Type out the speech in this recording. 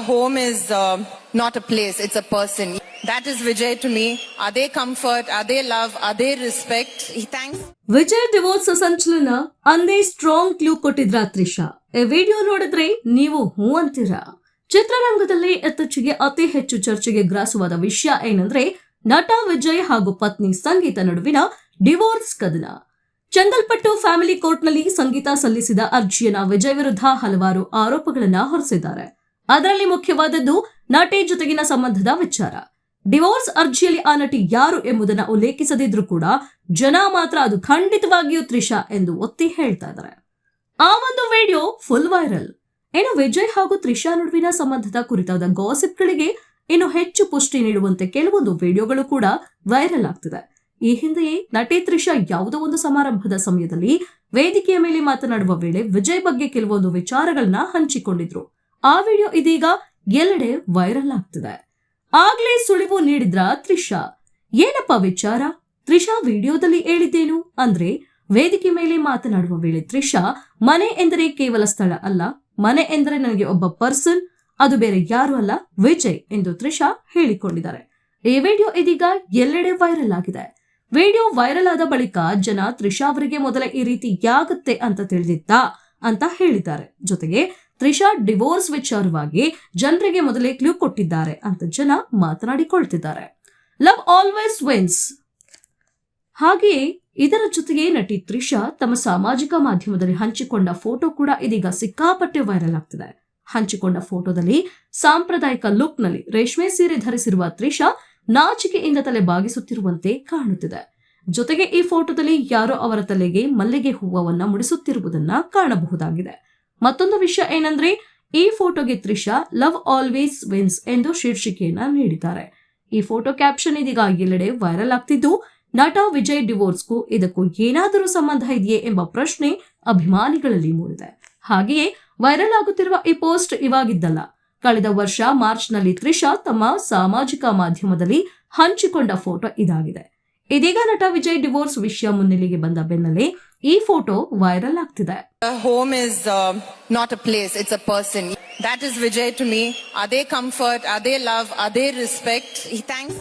home is not a place, it's a person. That is Vijay to me. Ade comfort, ade love, ade respect. He thanks. Vijay divorce ಸಂಚಲನ ಅಂದೇ strong clue ಕೊಟ್ಟಿದ್ರ ತ್ರಿಷಾ. ಈ video ನೋಡಿದ್ರೆ ನೀವು ಹೂ ಅಂತೀರಾ. ಚಿತ್ರರಂಗದಲ್ಲಿ ಇತ್ತೀಚೆಗೆ ಅತಿ ಹೆಚ್ಚು ಚರ್ಚೆಗೆ ಗ್ರಾಸವಾದ ವಿಷಯ ಏನಂದ್ರೆ ನಟ ವಿಜಯ್ ಹಾಗೂ ಪತ್ನಿ ಸಂಗೀತ ನಡುವಿನ ಡಿವೋರ್ಸ್ ಕದನ. ಚೆಂಗಲ್ಪಟ್ಟು ಫ್ಯಾಮಿಲಿ ಕೋರ್ಟ್ನಲ್ಲಿ ಸಂಗೀತ ಸಲ್ಲಿಸಿದ ಅರ್ಜಿಯನ್ನ ವಿಜಯ್ ವಿರುದ್ಧ ಹಲವಾರು ಆರೋಪಗಳನ್ನ ಹೊರಿಸಿದ್ದಾರೆ. ಅದರಲ್ಲಿ ಮುಖ್ಯವಾದದ್ದು ನಟಿ ಜೊತೆಗಿನ ಸಂಬಂಧದ ವಿಚಾರ. ಡಿವೋರ್ಸ್ ಅರ್ಜಿಯಲ್ಲಿ ಆ ನಟಿ ಯಾರು ಎಂಬುದನ್ನ ಉಲ್ಲೇಖಿಸದಿದ್ರೂ ಕೂಡ ಜನ ಮಾತ್ರ ಅದು ಖಂಡಿತವಾಗಿಯೂ ತ್ರಿಷಾ ಎಂದು ಒತ್ತಿ ಹೇಳ್ತಾ ಇದ್ದಾರೆ. ಆ ಒಂದು ವಿಡಿಯೋ ಫುಲ್ ವೈರಲ್. ಏನು ವಿಜಯ್ ಹಾಗೂ ತ್ರಿಷಾ ನಡುವಿನ ಸಂಬಂಧದ ಕುರಿತಾದ ಗಾಸಿಪ್ಗಳಿಗೆ ಇನ್ನು ಹೆಚ್ಚು ಪುಷ್ಟಿ ನೀಡುವಂತೆ ಕೆಲವೊಂದು ವಿಡಿಯೋಗಳು ಕೂಡ ವೈರಲ್ ಆಗ್ತಿದೆ. ಈ ಹಿಂದೆಯೇ ನಟಿ ತ್ರಿಷಾ ಯಾವುದೋ ಒಂದು ಸಮಾರಂಭದ ಸಮಯದಲ್ಲಿ ವೇದಿಕೆಯ ಮೇಲೆ ಮಾತನಾಡುವ ವೇಳೆ ವಿಜಯ್ ಬಗ್ಗೆ ಕೆಲವೊಂದು ವಿಚಾರಗಳನ್ನ ಹಂಚಿಕೊಂಡಿದ್ರು. ಆ ವಿಡಿಯೋ ಇದೀಗ ಎಲ್ಲೆಡೆ ವೈರಲ್ ಆಗ್ತಿದೆ. ಆಗ್ಲೇ ಸುಳಿವು ನೀಡಿದ್ರ ತ್ರಿಷಾ. ಏನಪ್ಪ ವಿಚಾರ? ತ್ರಿಷಾ ವಿಡಿಯೋದಲ್ಲಿ ಹೇಳಿದ್ದೇನು ಅಂದ್ರೆ, ವೇದಿಕೆ ಮೇಲೆ ಮಾತನಾಡುವ ವೇಳೆ ತ್ರಿಷಾ ಮನೆ ಎಂದರೆ ಕೇವಲ ಸ್ಥಳ ಅಲ್ಲ, ಮನೆ ಎಂದರೆ ನನಗೆ ಒಬ್ಬ ಪರ್ಸನ್, ಅದು ಬೇರೆ ಯಾರು ಅಲ್ಲ, ವಿಜಯ್ ಎಂದು ತ್ರಿಷಾ ಹೇಳಿಕೊಂಡಿದ್ದಾರೆ. ಈ ವಿಡಿಯೋ ಇದೀಗ ಎಲ್ಲೆಡೆ ವೈರಲ್ ಆಗಿದೆ. ವಿಡಿಯೋ ವೈರಲ್ ಆದ ಬಳಿಕ ಜನ ತ್ರಿಷಾ ಅವರಿಗೆ ಮೊದಲ ಈ ರೀತಿ ಯಾಗುತ್ತೆ ಅಂತ ತಿಳಿದಿತ್ತಾ ಅಂತ ಹೇಳಿದ್ದಾರೆ. ಜೊತೆಗೆ ತ್ರಿಷಾ ಡಿವೋರ್ಸ್ ವಿಚಾರವಾಗಿ ಜನರಿಗೆ ಮೊದಲೇ ಕ್ಲೂ ಕೊಟ್ಟಿದ್ದಾರೆ ಅಂತ ಜನ ಮಾತನಾಡಿಕೊಳ್ತಿದ್ದಾರೆ. Love always wins. ಹಾಗೆಯೇ ಇದರ ಜೊತೆಗೆ ನಟಿ ತ್ರಿಷಾ ತಮ್ಮ ಸಾಮಾಜಿಕ ಮಾಧ್ಯಮದಲ್ಲಿ ಹಂಚಿಕೊಂಡ ಫೋಟೋ ಕೂಡ ಇದೀಗ ಸಿಕ್ಕಾಪಟ್ಟೆ ವೈರಲ್ ಆಗ್ತಿದೆ. ಹಂಚಿಕೊಂಡ ಫೋಟೋದಲ್ಲಿ ಸಾಂಪ್ರದಾಯಿಕ ಲುಕ್ ನಲ್ಲಿ ರೇಷ್ಮೆ ಸೀರೆ ಧರಿಸಿರುವ ತ್ರಿಷಾ ನಾಚಿಕೆಯಿಂದ ತಲೆ ಬಾಗಿಸುತ್ತಿರುವಂತೆ ಕಾಣುತ್ತಿದೆ. ಜೊತೆಗೆ ಈ ಫೋಟೋದಲ್ಲಿ ಯಾರೋ ಅವರ ತಲೆಗೆ ಮಲ್ಲಿಗೆ ಹೂವನ್ನ ಮುಡಿಸುತ್ತಿರುವುದನ್ನ ಕಾಣಬಹುದಾಗಿದೆ. ಮತ್ತೊಂದು ವಿಷಯ ಏನಂದ್ರೆ, ಈ ಫೋಟೋಗೆ ತ್ರಿಷಾ ಲವ್ ಆಲ್ವೇಸ್ ವಿನ್ಸ್ ಎಂದು ಶೀರ್ಷಿಕೆಯನ್ನ ನೀಡಿದ್ದಾರೆ. ಈ ಫೋಟೋ ಕ್ಯಾಪ್ಷನ್ ಇದೀಗ ಎಲ್ಲೆಡೆ ವೈರಲ್ ಆಗ್ತಿದ್ದು, ನಟ ವಿಜಯ್ ಡಿವೋರ್ಸ್ಗೂ ಇದಕ್ಕೂ ಏನಾದರೂ ಸಂಬಂಧ ಇದೆಯೇ ಎಂಬ ಪ್ರಶ್ನೆ ಅಭಿಮಾನಿಗಳಲ್ಲಿ ಮೂಡಿದೆ. ಹಾಗೆಯೇ ವೈರಲ್ ಆಗುತ್ತಿರುವ ಈ ಪೋಸ್ಟ್ ಇವಾಗಿದ್ದಲ್ಲ. ಕಳೆದ ವರ್ಷ ಮಾರ್ಚ್ ನಲ್ಲಿ ತ್ರಿಷಾ ತಮ್ಮ ಸಾಮಾಜಿಕ ಮಾಧ್ಯಮದಲ್ಲಿ ಹಂಚಿಕೊಂಡ ಫೋಟೋ ಇದಾಗಿದೆ. ಇದೀಗ ನಟ ವಿಜಯ್ ಡಿವೋರ್ಸ್ ವಿಷಯ ಮುನ್ನೆಲೆಗೆ ಬಂದ ಬೆನ್ನಲ್ಲೇ ಈ ಫೋಟೋ ವೈರಲ್ ಆಗ್ತಿದೆ. Home is not a place, it's a person. That is Vijay to me. Ade comfort, ade love, ade respect. He thanks.